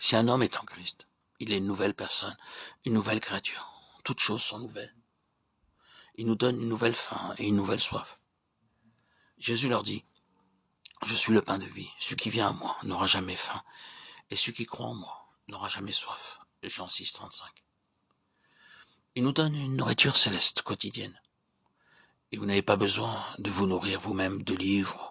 Si un homme est en Christ, il est une nouvelle personne, une nouvelle créature. Toutes choses sont nouvelles. Il nous donne une nouvelle faim et une nouvelle soif. Jésus leur dit, je suis le pain de vie. Celui qui vient à moi n'aura jamais faim. Et celui qui croit en moi n'aura jamais soif. Jean 6, 35. Il nous donne une nourriture céleste quotidienne. Et vous n'avez pas besoin de vous nourrir vous-même de livres,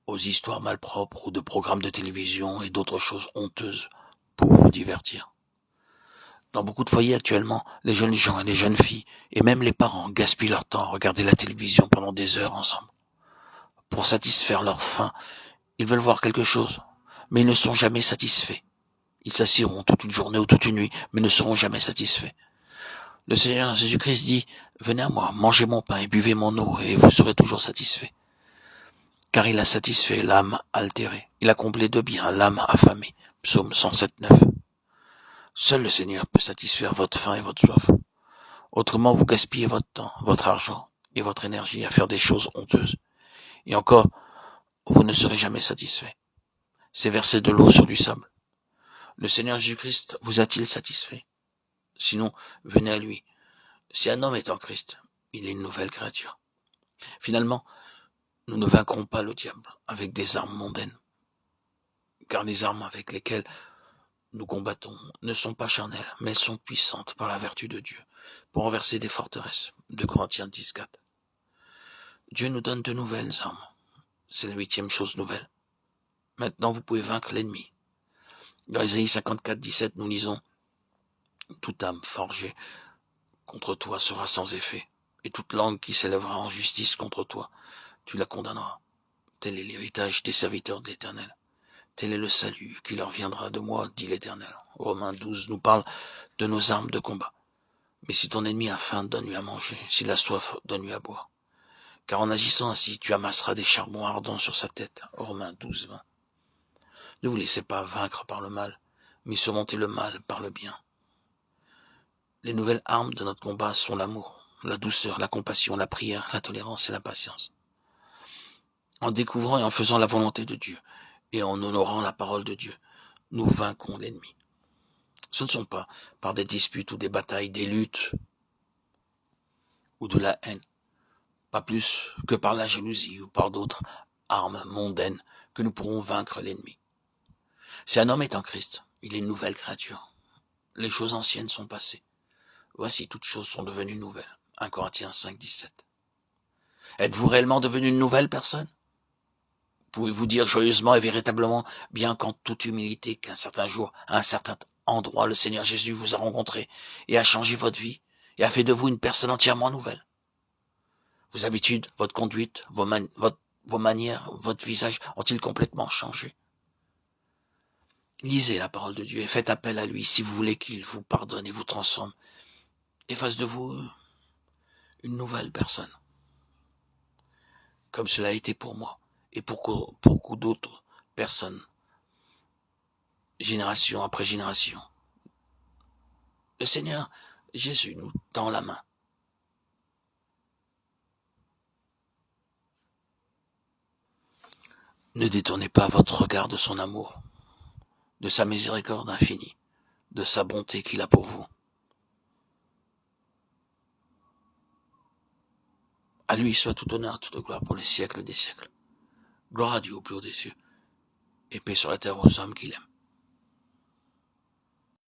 aux histoires malpropres ou de programmes de télévision et d'autres choses honteuses pour vous divertir. Dans beaucoup de foyers actuellement, les jeunes gens et les jeunes filles, et même les parents, gaspillent leur temps à regarder la télévision pendant des heures ensemble. Pour satisfaire leur faim, ils veulent voir quelque chose, mais ils ne sont jamais satisfaits. Ils s'assiront toute une journée ou toute une nuit, mais ne seront jamais satisfaits. Le Seigneur Jésus-Christ dit, venez à moi, mangez mon pain et buvez mon eau, et vous serez toujours satisfaits. Car il a satisfait l'âme altérée. Il a comblé de bien l'âme affamée. Psaume 107, 9. Seul le Seigneur peut satisfaire votre faim et votre soif. Autrement, vous gaspillez votre temps, votre argent et votre énergie à faire des choses honteuses. Et encore, vous ne serez jamais satisfait. C'est verser de l'eau sur du sable. Le Seigneur Jésus-Christ vous a-t-il satisfait? Sinon, venez à lui. Si un homme est en Christ, il est une nouvelle créature. Finalement, nous ne vaincrons pas le diable avec des armes mondaines. Car les armes avec lesquelles nous combattons ne sont pas charnelles, mais elles sont puissantes par la vertu de Dieu, pour renverser des forteresses. 2 Corinthiens 10, 4. Dieu nous donne de nouvelles armes. C'est la 8e chose nouvelle. Maintenant, vous pouvez vaincre l'ennemi. Dans Ésaïe 54, 17, nous lisons « Toute âme forgée contre toi sera sans effet, et toute langue qui s'élèvera en justice contre toi, tu la condamneras. Tel est l'héritage des serviteurs de l'Éternel. Tel est le salut qui leur viendra de moi, dit l'Éternel. » Romains 12 nous parle de nos armes de combat. Mais si ton ennemi a faim, donne-lui à manger. S'il a soif, donne-lui à boire. Car en agissant ainsi, tu amasseras des charbons ardents sur sa tête. Romains 12, 20. Ne vous laissez pas vaincre par le mal, mais surmontez le mal par le bien. Les nouvelles armes de notre combat sont l'amour, la douceur, la compassion, la prière, la tolérance et la patience. En découvrant et en faisant la volonté de Dieu, et en honorant la parole de Dieu, nous vaincrons l'ennemi. Ce ne sont pas par des disputes ou des batailles, des luttes ou de la haine, pas plus que par la jalousie ou par d'autres armes mondaines que nous pourrons vaincre l'ennemi. Si un homme est en Christ, il est une nouvelle créature. Les choses anciennes sont passées. Voici, toutes choses sont devenues nouvelles. 1 Corinthiens 5, 17. Êtes-vous réellement devenu une nouvelle personne? Pouvez-vous dire joyeusement et véritablement, bien qu'en toute humilité, qu'un certain jour, à un certain endroit, le Seigneur Jésus vous a rencontré et a changé votre vie et a fait de vous une personne entièrement nouvelle? Vos habitudes, votre conduite, vos manières, votre visage ont-ils complètement changé? Lisez la parole de Dieu et faites appel à lui si vous voulez qu'il vous pardonne et vous transforme et fasse de vous une nouvelle personne, comme cela a été pour moi et pour beaucoup d'autres personnes, génération après génération. Le Seigneur Jésus nous tend la main. Ne détournez pas votre regard de son amour, de sa miséricorde infinie, de sa bonté qu'il a pour vous. À lui soit tout honneur, toute gloire pour les siècles des siècles. Gloire à Dieu au plus haut des cieux, et paix sur la terre aux hommes qu'il aime.